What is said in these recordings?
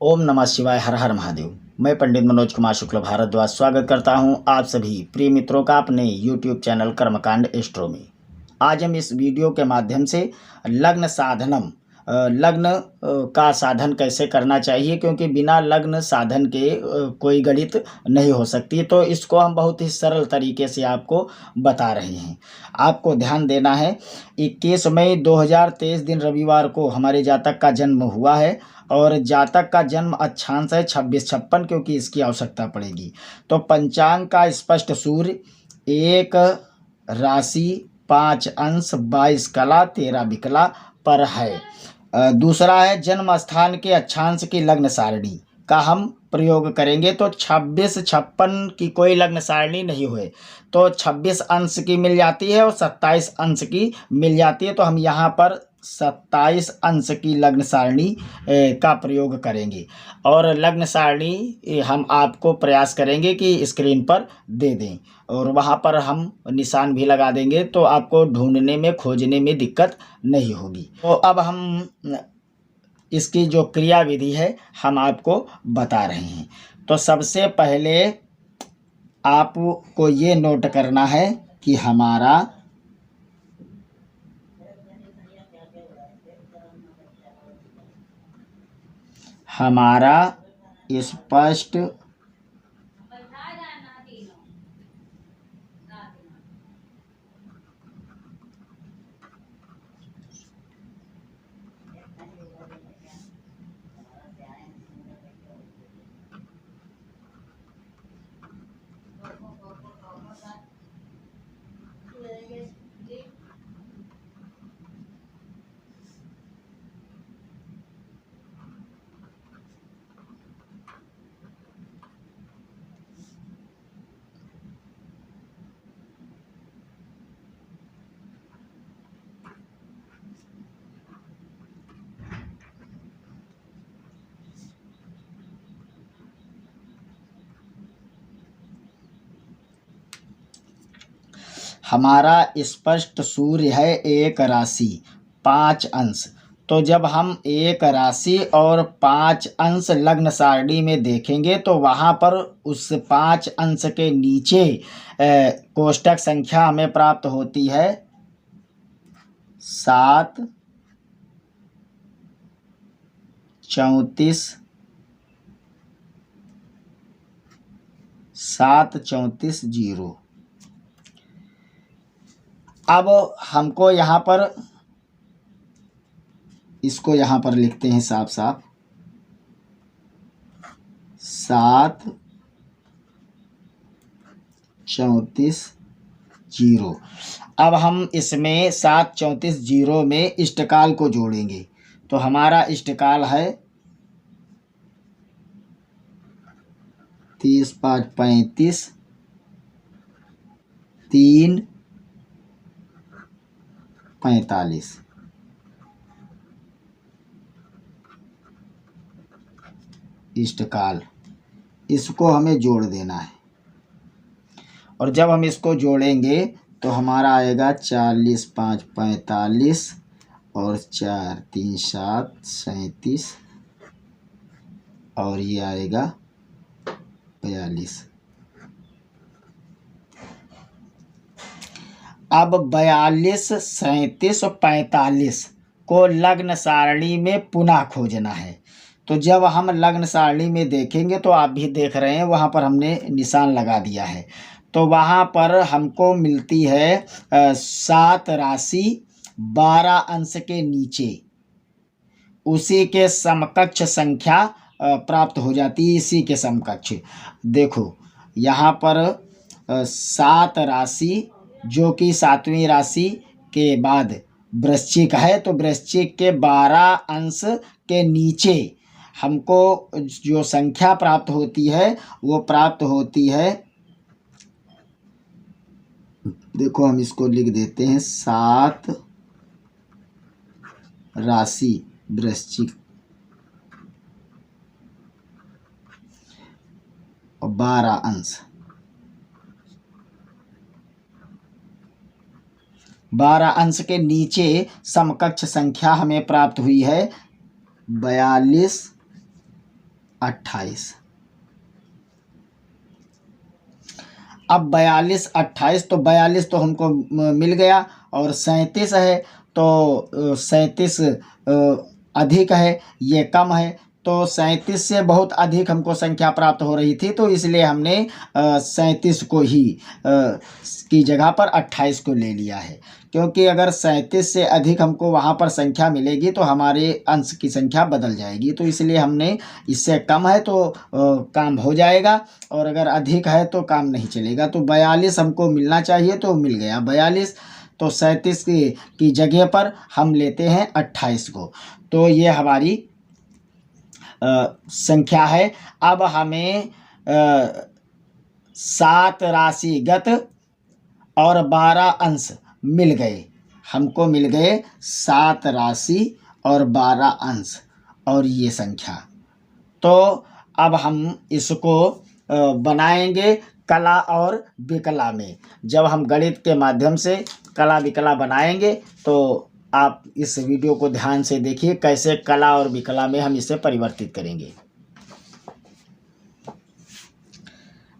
ओम नमः शिवाय। हर हर महादेव। मैं पंडित मनोज कुमार शुक्ल भारद्वाज स्वागत करता हूं आप सभी प्रिय मित्रों का अपने YouTube चैनल कर्मकांड एस्ट्रो में। आज हम इस वीडियो के माध्यम से लग्न साधनम लग्न का साधन कैसे करना चाहिए, क्योंकि बिना लग्न साधन के कोई गणित नहीं हो सकती। तो इसको हम बहुत ही सरल तरीके से आपको बता रहे हैं। आपको ध्यान देना है, 21 मई 2023 दिन रविवार को हमारे जातक का जन्म हुआ है और जातक का जन्म अक्षांश है 2656, क्योंकि इसकी आवश्यकता पड़ेगी। तो पंचांग का स्पष्ट सूर्य, एक राशि, 5 अंश, 22 कला, 13 विकला पर है। दूसरा है जन्म स्थान के अक्षांश की लग्न सारणी का हम प्रयोग करेंगे। तो 2656 की कोई लग्न सारणी नहीं हुए तो 26 अंश की मिल जाती है और 27 अंश की मिल जाती है। तो हम यहाँ पर 27 अंश की लग्न सारणी का प्रयोग करेंगे और लग्न सारणी हम आपको प्रयास करेंगे कि स्क्रीन पर दे दें और वहाँ पर हम निशान भी लगा देंगे, तो आपको ढूंढने में खोजने में दिक्कत नहीं होगी। तो अब हम इसकी जो क्रिया विधि है हम आपको बता रहे हैं। तो सबसे पहले आपको ये नोट करना है कि हमारा स्पष्ट हमारा स्पष्ट सूर्य है एक राशि 5 अंश। तो जब हम एक राशि और 5 अंश लग्न सारणी में देखेंगे तो वहाँ पर उस 5 अंश के नीचे कोष्टक संख्या हमें प्राप्त होती है 7 34 0। अब हमको यहाँ पर इसको यहाँ पर लिखते हैं साफ साफ 7 34 0। अब हम इसमें 7 34 0 में इष्टकाल को जोड़ेंगे। तो हमारा इष्टकाल है 30 5 35 3 45 इष्टकाल, इसको हमें जोड़ देना है। और जब हम इसको जोड़ेंगे तो हमारा आएगा 40 5 45 और 4 3 7 37 और ये आएगा 42। अब 42 37 और 45 को लग्न सारणी में पुनः खोजना है। तो जब हम लग्न सारणी में देखेंगे तो आप भी देख रहे हैं वहाँ पर हमने निशान लगा दिया है। तो वहाँ पर हमको मिलती है 7 राशि 12 अंश के नीचे उसी के समकक्ष संख्या प्राप्त हो जाती है। इसी के समकक्ष देखो यहाँ पर 7 राशि जो कि 7वीं राशि के बाद वृश्चिक है, तो वृश्चिक के 12 अंश के नीचे हमको जो संख्या प्राप्त होती है वो प्राप्त होती है, देखो हम इसको लिख देते हैं 7 राशि वृश्चिक और 12 अंश, 12 अंश के नीचे समकक्ष संख्या हमें प्राप्त हुई है 42 28। अब 42 28, तो 42 तो हमको मिल गया, और 37 है तो 37 अधिक है, ये कम है। तो 37 से बहुत अधिक हमको संख्या प्राप्त हो रही थी, तो इसलिए हमने 37 को ही की जगह पर 28 को ले लिया है। क्योंकि अगर 37 से अधिक हमको वहाँ पर संख्या मिलेगी तो हमारे अंश की संख्या बदल जाएगी, तो इसलिए हमने इससे कम है तो काम हो जाएगा, और अगर अधिक है तो काम नहीं चलेगा। तो 42 हमको मिलना चाहिए, तो मिल गया 42। तो 37 की जगह पर हम लेते हैं 28 को, तो ये हमारी संख्या है। अब हमें 7 राशिगत और 12 अंश मिल गए। हमको मिल गए 7 राशि और 12 अंश और ये संख्या। तो अब हम इसको बनाएंगे कला और विकला में। जब हम गणित के माध्यम से कला विकला बनाएंगे तो आप इस वीडियो को ध्यान से देखिए कैसे कला और विकला में हम इसे परिवर्तित करेंगे।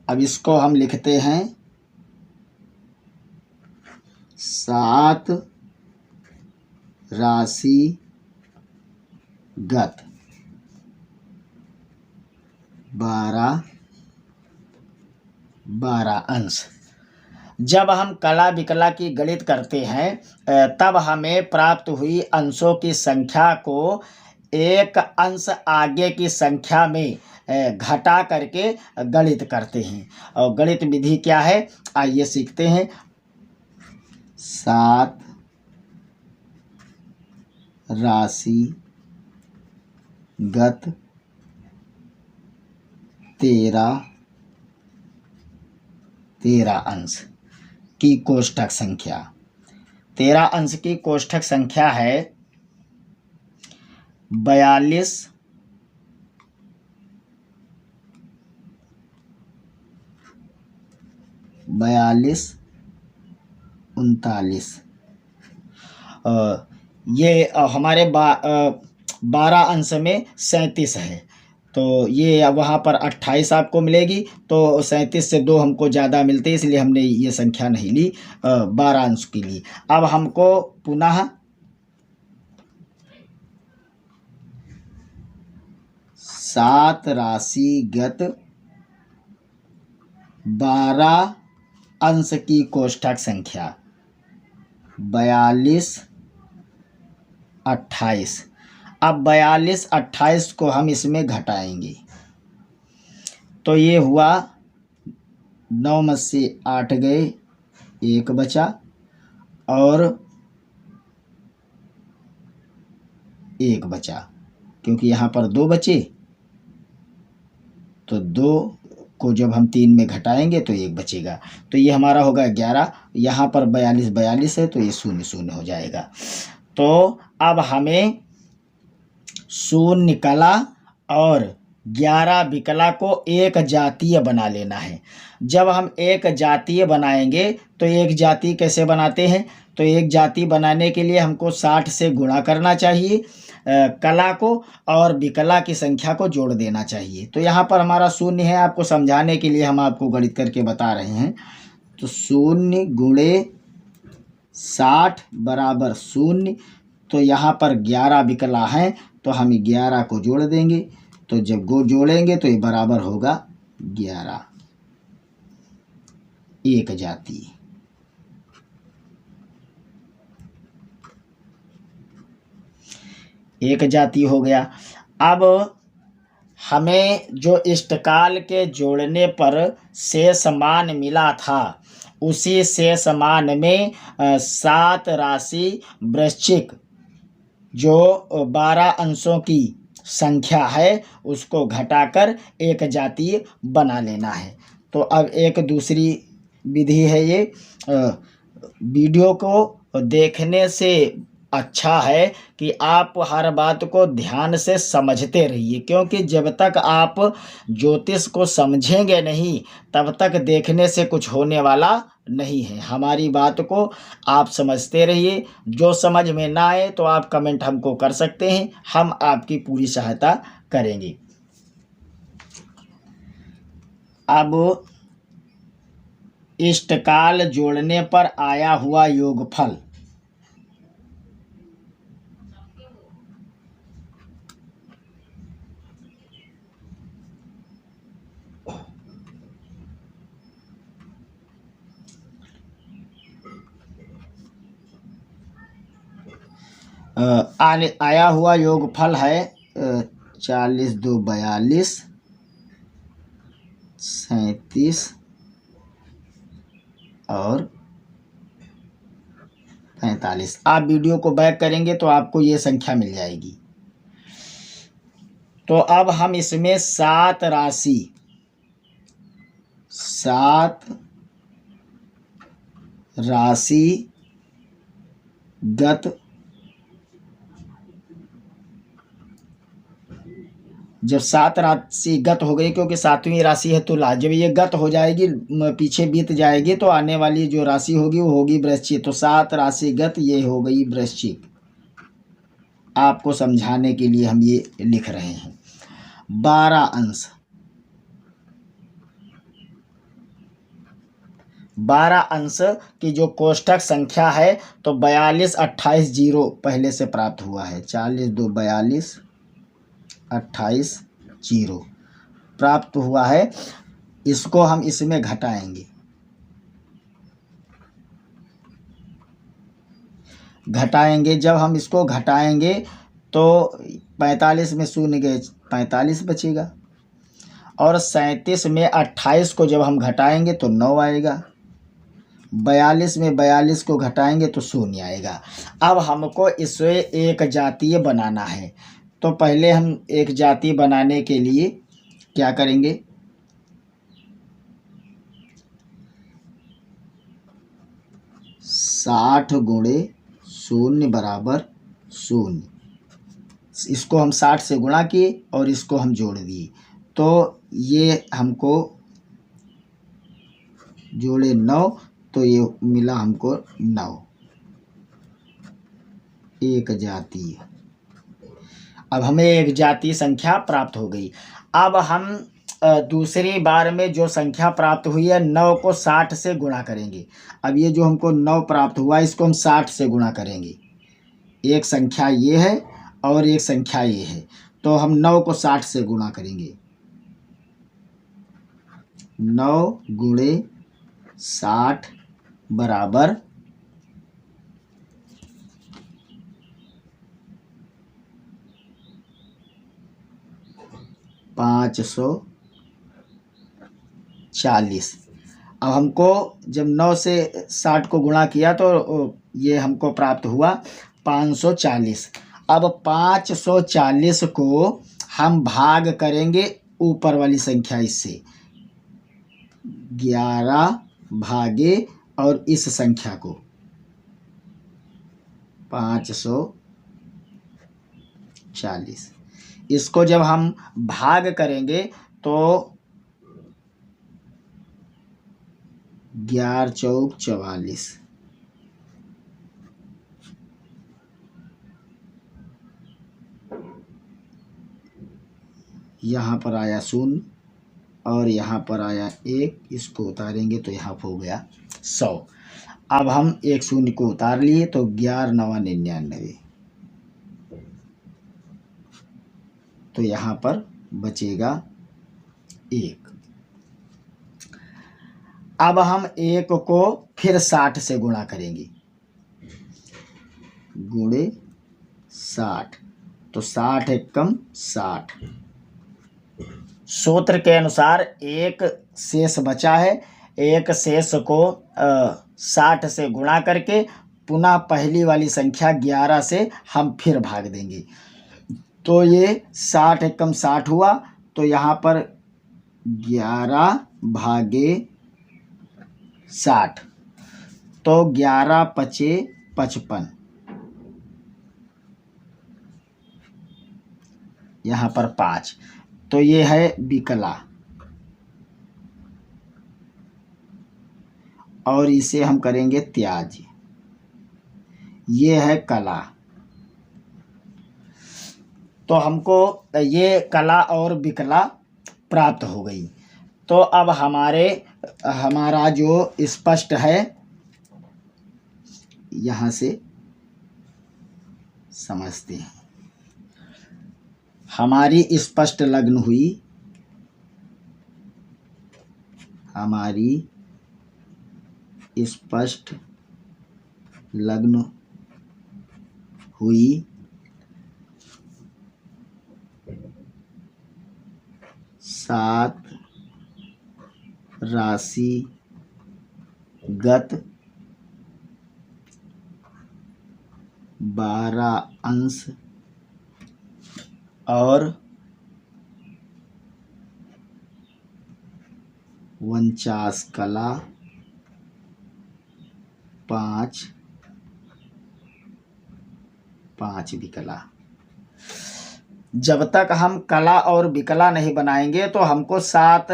अब इसको हम लिखते हैं 7 राशिगत 12 अंश। जब हम कला विकला की गणित करते हैं तब हमें प्राप्त हुई अंशों की संख्या को एक अंश आगे की संख्या में घटा करके गणित करते हैं। और गणित विधि क्या है, आइए सीखते हैं। 7 राशिगत 13 अंश की कोष्ठक संख्या। 13 अंश की कोष्ठक संख्या है 42 39। ये हमारे 12 अंश में 37 है, तो ये वहाँ पर 28 आपको मिलेगी, तो 37 से 2 हमको ज़्यादा मिलते, इसलिए हमने ये संख्या नहीं ली, 12 अंश की ली। अब हमको पुनः 7 राशिगत 12 अंश की कोष्ठक संख्या 42 28। अब 42 28 को हम इसमें घटाएंगे, तो ये हुआ 9 में से 8 गए, 1 बचा, और 1 बचा, क्योंकि यहाँ पर 2 बचे, तो 2 को जब हम 3 में घटाएंगे तो 1 बचेगा, तो ये हमारा होगा 11। यहाँ पर 42 है तो ये 0 0 हो जाएगा। तो अब हमें 0 कला और 11 विकला को एक जातीय बना लेना है। जब हम एक जातीय बनाएंगे तो एक जाति कैसे बनाते हैं, तो एक जाति बनाने के लिए हमको 60 से गुणा करना चाहिए कला को, और विकला की संख्या को जोड़ देना चाहिए। तो यहाँ पर हमारा 0 है, आपको समझाने के लिए हम आपको गणित करके बता रहे हैं। तो 0 गुणे 60 बराबर 0। तो यहाँ पर 11 विकला हैं, तो हम 11 को जोड़ देंगे, तो जब जोड़ेंगे तो ये बराबर होगा 11। एक जाति। एक जाति हो गया। अब हमें जो इष्टकाल के जोड़ने पर शेष मान मिला था, उसी शेष मान में 7 राशि वृश्चिक जो 12 अंशों की संख्या है उसको घटाकर एक जातीय बना लेना है। तो अब एक दूसरी विधि है, ये वीडियो को देखने से अच्छा है कि आप हर बात को ध्यान से समझते रहिए, क्योंकि जब तक आप ज्योतिष को समझेंगे नहीं तब तक देखने से कुछ होने वाला नहीं है। हमारी बात को आप समझते रहिए। जो समझ में ना आए तो आप कमेंट हमको कर सकते हैं, हम आपकी पूरी सहायता करेंगे। अब इष्टकाल जोड़ने पर आया हुआ योगफल। आया हुआ योगफल है 40 2 42 37 और 45। आप वीडियो को बैक करेंगे तो आपको ये संख्या मिल जाएगी। तो अब हम इसमें 7 राशिगत जब 7 राशि गत हो गई, क्योंकि 7वीं राशि है तुला, जब ये गत हो जाएगी पीछे बीत जाएगी तो आने वाली जो राशि होगी वो होगी वृश्चिक। तो 7 राशि गत ये हो गई वृश्चिक। आपको समझाने के लिए हम ये लिख रहे हैं। 12 अंश 12 अंश की जो कोष्ठक संख्या है तो 42 28 0 पहले से प्राप्त हुआ है। 40 2 42 28 0 प्राप्त हुआ है। इसको हम इसमें घटाएंगे। जब हम इसको घटाएंगे तो 45 में शून्य गए, 45 बचेगा। और 37 में 28 को जब हम घटाएंगे तो 9 आएगा। 42 में 42 को घटाएंगे तो शून्य आएगा। अब हमको इसे एक जातीय बनाना है। तो पहले हम एक जातीय बनाने के लिए क्या करेंगे, 60 गुणे 0 बराबर 0। इसको हम 60 से गुणा किए और इसको हम जोड़ दिए तो ये हमको जोड़े 9 तो ये मिला हमको 9, एक जातीय। अब हमें एक जातीय संख्या प्राप्त हो गई। अब हम दूसरी बार में जो संख्या प्राप्त हुई है 9 को 60 से गुणा करेंगे। अब ये जो हमको 9 प्राप्त हुआ इसको हम 60 से गुणा करेंगे। एक संख्या ये है और एक संख्या ये है, तो हम 9 को 60 से गुणा करेंगे। 9 गुणे 60 बराबर 540। अब हमको जब 9 से 60 को गुणा किया तो ये हमको प्राप्त हुआ 540। अब 540 को हम भाग करेंगे ऊपर वाली संख्या इससे, 11 भागे और इस संख्या को 540। इसको जब हम भाग करेंगे तो 11 चौक 44। यहाँ पर आया 0 और यहाँ पर आया 1, इसको उतारेंगे तो यहाँ हो गया 100। अब हम 1 0 को उतार लिए तो 11 9 99, तो यहाँ पर बचेगा 1। अब हम 1 को फिर 60 से गुणा करेंगे, गुणे 60 तो 60 एकम 60। सूत्र के अनुसार एक शेष बचा है, एक शेष को 60 से गुणा करके पुनः पहली वाली संख्या 11 से हम फिर भाग देंगे। तो ये 60 एकम 60 हुआ, तो यहाँ पर 11 भागे 60 तो 11 पचे 55, यहाँ पर 5, तो ये है विकला और इसे हम करेंगे त्याज्य। ये है कला। तो हमको ये कला और विकला प्राप्त हो गई। तो अब हमारा जो स्पष्ट है, यहाँ से समझते हैं। हमारी स्पष्ट लग्न हुई, हमारी स्पष्ट लग्न हुई 7 राशिगत 12 अंश और 49 कला 5 विकला। जब तक हम कला और विकला नहीं बनाएंगे तो हमको 7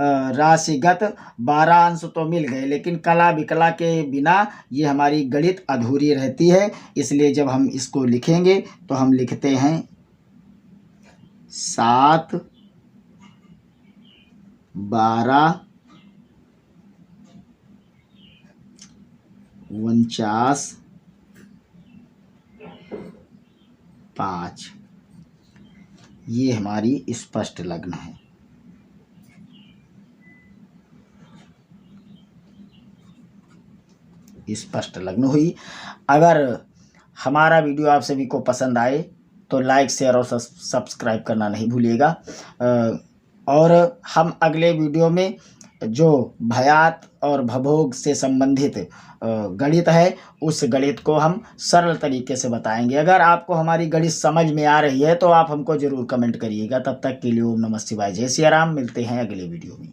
राशिगत 12 अंश तो मिल गए, लेकिन कला विकला के बिना ये हमारी गणित अधूरी रहती है। इसलिए जब हम इसको लिखेंगे तो हम लिखते हैं 7 12 49 5। ये हमारी स्पष्ट लग्न है। स्पष्ट लग्न हुई। अगर हमारा वीडियो आप सभी को पसंद आए तो लाइक, शेयर और सब्सक्राइब करना नहीं भूलिएगा। और हम अगले वीडियो में जो भयात और भभोग से संबंधित गणित है, उस गणित को हम सरल तरीके से बताएंगे। अगर आपको हमारी गणित समझ में आ रही है तो आप हमको ज़रूर कमेंट करिएगा। तब तक के लिए ओम नमः शिवाय, जय सिया राम। मिलते हैं अगले वीडियो में।